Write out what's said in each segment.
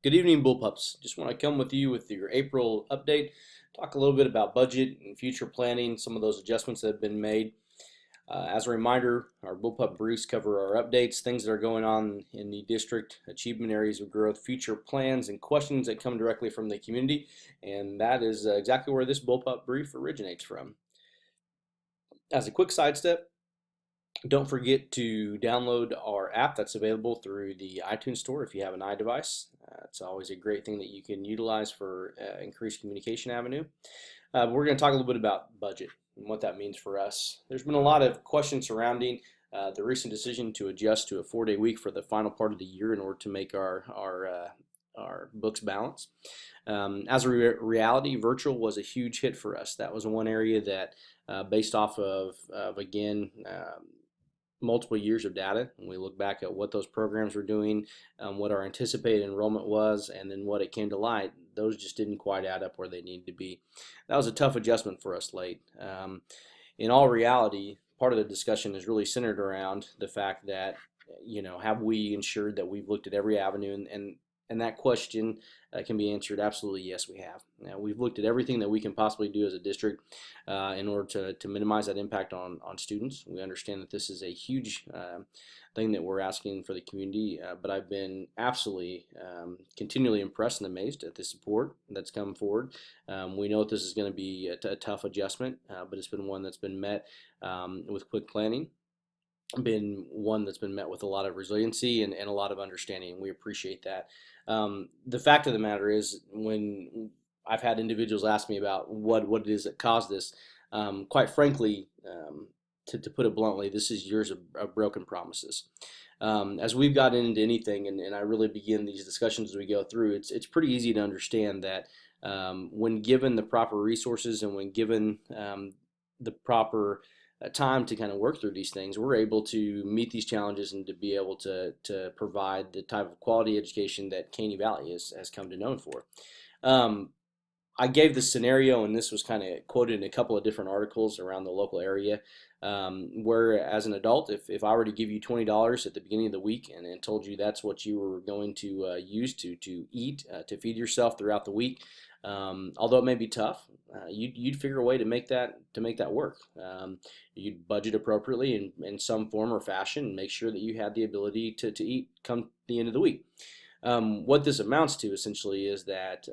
Good evening, Bullpups. Just want to come with you with your April update, talk a little bit about budget and future planning, some of those adjustments that have been made. As a reminder, our Bullpup briefs cover our updates, things that are going on in the district, achievement areas of growth, future plans, and questions that come directly from the community. And that is exactly where this Bullpup brief originates from. As a quick sidestep, don't forget to download our app that's available through the iTunes Store if you have an iDevice. It's always a great thing that you can utilize for increased communication avenue. We're going to talk a little bit about budget and what that means for us. There's been a lot of questions surrounding the recent decision to adjust to a 4-day week for the final part of the year in order to make our books balance. As a reality, virtual was a huge hit for us. That was one area that, based off of again, multiple years of data, and we look back at what those programs were doing, what our anticipated enrollment was, and then what it came to light, those just didn't quite add up where they needed to be. That was a tough adjustment for us late. In all reality, part of the discussion is really centered around the fact that, have we ensured that we've looked at every avenue, and that question can be answered absolutely yes, we have. Now, we've looked at everything that we can possibly do as a district in order to minimize that impact on students. We understand that this is a huge thing that we're asking for the community, but I've been absolutely continually impressed and amazed at the support that's come forward. We know that this is going to be a tough adjustment, but it's been one that's been met with quick planning. Been one that's been met with a lot of resiliency and a lot of understanding. We appreciate that. The fact of the matter is, when I've had individuals ask me about what it is that caused this, quite frankly, to put it bluntly, this is years of broken promises. As we've gotten into anything, and I really begin these discussions as we go through, it's pretty easy to understand that when given the proper resources and when given the proper time to kind of work through these things, we're able to meet these challenges and to be able to provide the type of quality education that Caney Valley has come to know for. I gave this scenario, and this was kind of quoted in a couple of different articles around the local area, where as an adult, if I were to give you $20 at the beginning of the week and told you that's what you were going to use to eat, to feed yourself throughout the week, although it may be tough, you'd figure a way to make that work. You'd budget appropriately in some form or fashion and make sure that you had the ability to eat come the end of the week. What this amounts to essentially is that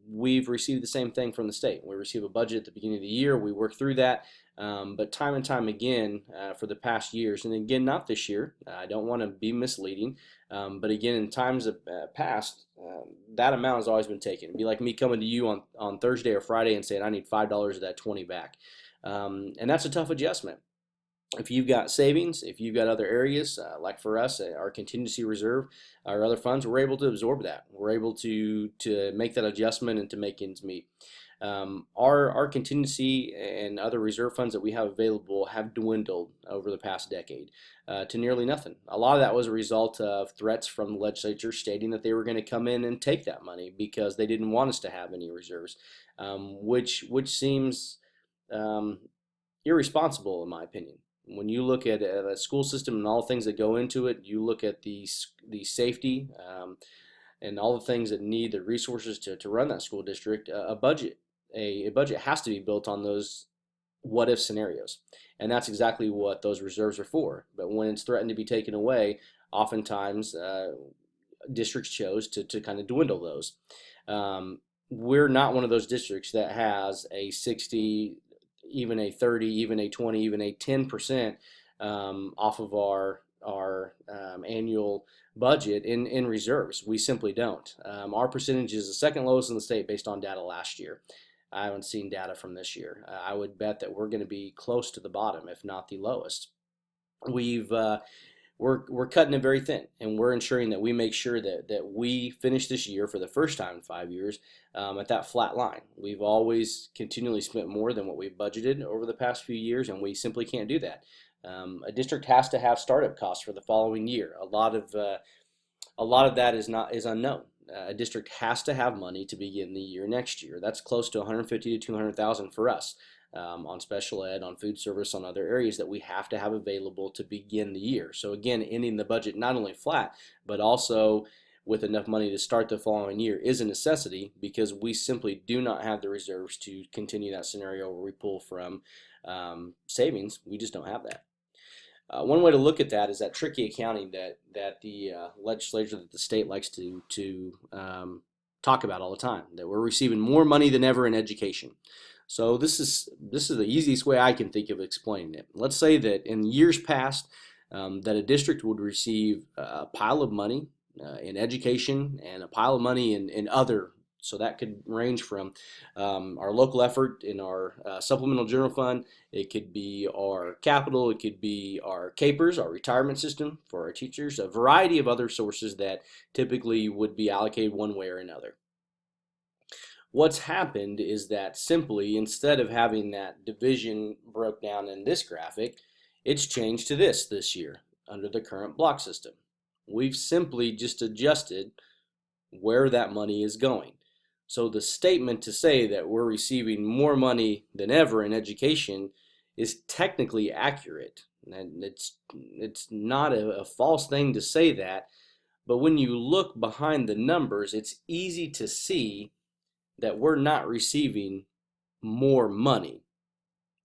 we've received the same thing from the state. We receive a budget at the beginning of the year, we work through that, but time and time again for the past years, and again not this year, I don't want to be misleading, but again in times of past, that amount has always been taken. It'd be like me coming to you on Thursday or Friday and saying I need $5 of that 20 back, and that's a tough adjustment. If you've got savings, if you've got other areas, like for us, our contingency reserve, our other funds, we're able to absorb that. We're able to make that adjustment and to make ends meet. Our contingency and other reserve funds that we have available have dwindled over the past decade to nearly nothing. A lot of that was a result of threats from the legislature stating that they were going to come in and take that money because they didn't want us to have any reserves, which seems irresponsible in my opinion. When you look at a school system and all the things that go into it, you look at the safety and all the things that need the resources to run that school district. A budget has to be built on those what if scenarios, and that's exactly what those reserves are for. But when it's threatened to be taken away, oftentimes districts chose to kind of dwindle those. We're not one of those districts that has a 60, even a 30, even a 20, even a 10% off of our annual budget in reserves. We simply don't. Our percentage is the second lowest in the state based on data last year. I haven't seen data from this year. I would bet that we're going to be close to the bottom, if not the lowest. We're cutting it very thin, and we're ensuring that we make sure that we finish this year for the first time in 5 years at that flat line. We've always continually spent more than what we've budgeted over the past few years, and we simply can't do that. A district has to have startup costs for the following year. A lot of that is unknown. A district has to have money to begin the year next year. That's close to 150 to 200,000 for us. On special ed, on food service, on other areas that we have to have available to begin the year. So again, ending the budget not only flat, but also with enough money to start the following year is a necessity, because we simply do not have the reserves to continue that scenario where we pull from savings. We just don't have that. One way to look at that is that tricky accounting that the legislature, that the state likes to talk about all the time, that we're receiving more money than ever in education. So this is the easiest way I can think of explaining it. Let's say that in years past, that a district would receive a pile of money in education and a pile of money in other. So that could range from our local effort in our supplemental general fund. It could be our capital. It could be our CAPERS, our retirement system for our teachers, a variety of other sources that typically would be allocated one way or another. What's happened is that simply, instead of having that division broke down in this graphic, it's changed to this year under the current block system. We've simply just adjusted where that money is going. So the statement to say that we're receiving more money than ever in education is technically accurate. And it's not a false thing to say that, but when you look behind the numbers, it's easy to see that we're not receiving more money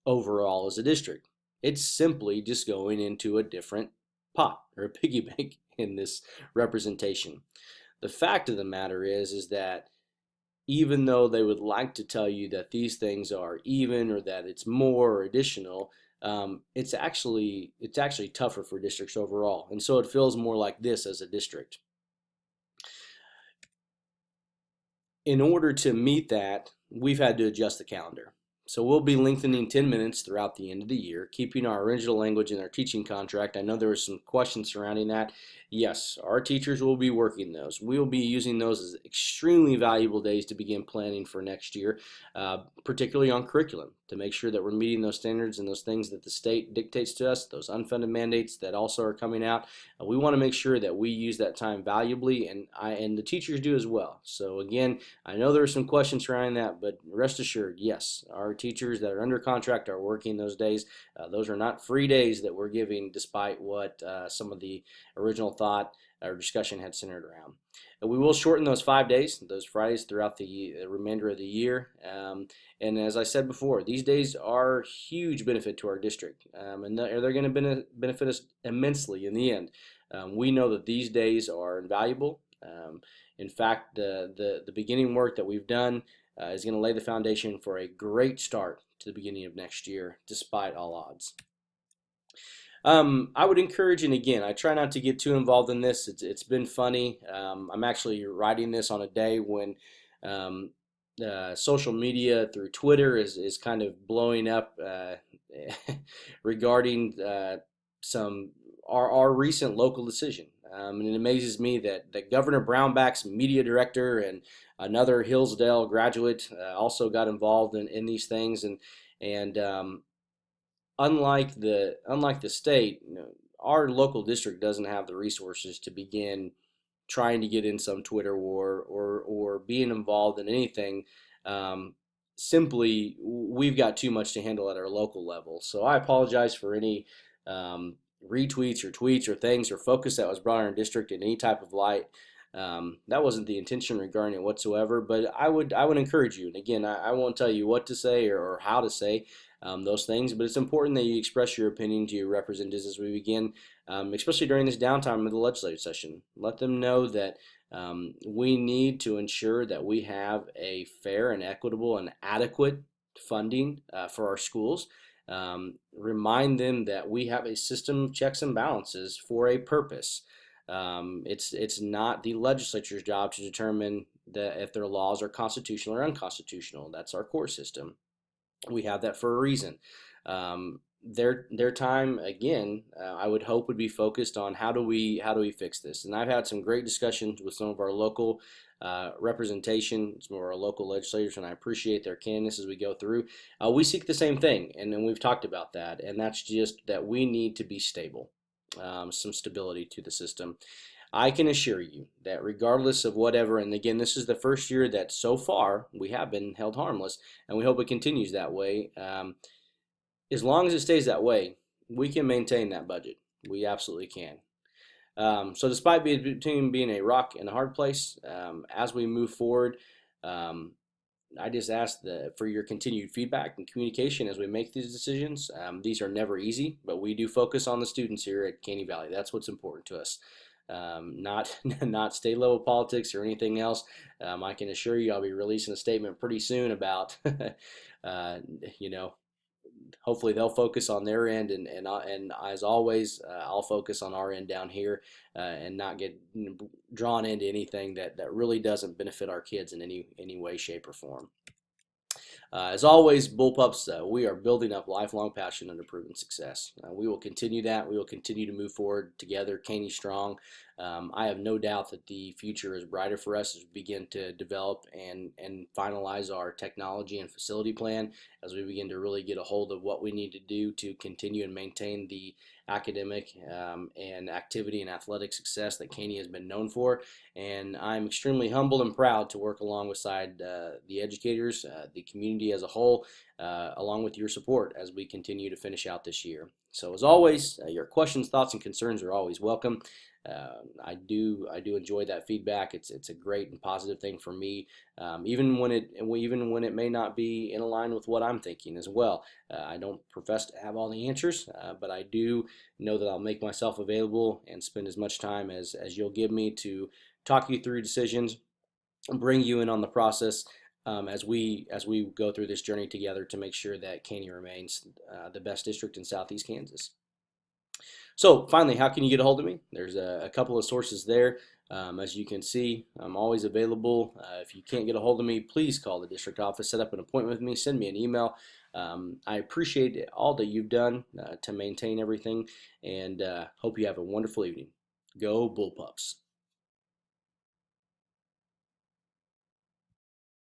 overall as a district. It's simply just going into a different pot or a piggy bank in this representation. The fact of the matter is that even though they would like to tell you that these things are even or that it's more or additional, it's actually tougher for districts overall, and so it feels more like this as a district. In order to meet that, we've had to adjust the calendar. So we'll be lengthening 10 minutes throughout the end of the year, keeping our original language in our teaching contract. I know there were some questions surrounding that. Yes, our teachers will be working those. We will be using those as extremely valuable days to begin planning for next year, particularly on curriculum, to make sure that we're meeting those standards and those things that the state dictates to us, those unfunded mandates that also are coming out. We want to make sure that we use that time valuably, and the teachers do as well. So again, I know there are some questions surrounding that, but rest assured, yes, our teachers that are under contract are working those days. Those are not free days that we're giving, despite what some of the original thought or discussion had centered around. We will shorten those 5 days, those Fridays, throughout the remainder of the year. And as I said before, these days are huge benefit to our district, and they're going to benefit us immensely in the end. We know that these days are invaluable. In fact, the beginning work that we've done is going to lay the foundation for a great start to the beginning of next year, despite all odds. I would encourage, and again, I try not to get too involved in this. It's been funny. I'm actually writing this on a day when social media through Twitter is kind of blowing up regarding our recent local decision. And it amazes me that Governor Brownback's media director and another Hillsdale graduate also got involved in these things, and unlike the state, our local district doesn't have the resources to begin trying to get in some Twitter war or being involved in anything. Simply, we've got too much to handle at our local level. So I apologize for any retweets or tweets or things or focus that was brought in our district in any type of light. That wasn't the intention regarding it whatsoever, but I would encourage you, and again, I won't tell you what to say or how to say those things, but it's important that you express your opinion to your representatives as we begin, especially during this downtime of the legislative session. Let them know that we need to ensure that we have a fair and equitable and adequate funding for our schools. Remind them that we have a system of checks and balances for a purpose. It's not the legislature's job to determine if their laws are constitutional or unconstitutional. That's our court system. We have that for a reason. Their time, again, I would hope would be focused on how do we fix this. And I've had some great discussions with some of our local representation, some of our local legislators, and I appreciate their candidness as we go through. We seek the same thing, and we've talked about that, and that's just that we need to be stable, some stability to the system. I can assure you that regardless of whatever, and again, this is the first year that so far we have been held harmless, and we hope it continues that way. As long as it stays that way, we can maintain that budget. We absolutely can. So despite between being a rock and a hard place, as we move forward, um, I just ask for your continued feedback and communication as we make these decisions. These are never easy, but we do focus on the students here at Caney Valley. That's what's important to us. Not not state level politics or anything else. I can assure you I'll be releasing a statement pretty soon about uh, you know, hopefully they'll focus on their end, and as always, I'll focus on our end down here, and not get drawn into anything that really doesn't benefit our kids in any way, shape, or form. As always, Bullpups, we are building up lifelong passion under proven success. We will continue that. We will continue to move forward together, Caney strong. I have no doubt that the future is brighter for us as we begin to develop and finalize our technology and facility plan, as we begin to really get a hold of what we need to do to continue and maintain the academic and activity and athletic success that Caney has been known for. And I'm extremely humbled and proud to work alongside the educators, the community as a whole, along with your support as we continue to finish out this year. So as always, your questions, thoughts, and concerns are always welcome. I do enjoy that feedback. It's a great and positive thing for me, even when it may not be in line with what I'm thinking as well. I don't profess to have all the answers, but I do know that I'll make myself available and spend as much time as you'll give me to talk you through decisions, bring you in on the process, as we go through this journey together to make sure that Caney remains the best district in Southeast Kansas. So finally, how can you get a hold of me? There's a couple of sources there. As you can see, I'm always available. If you can't get a hold of me, please call the district office, set up an appointment with me, send me an email. I appreciate all that you've done to maintain everything, and hope you have a wonderful evening. Go Bullpups.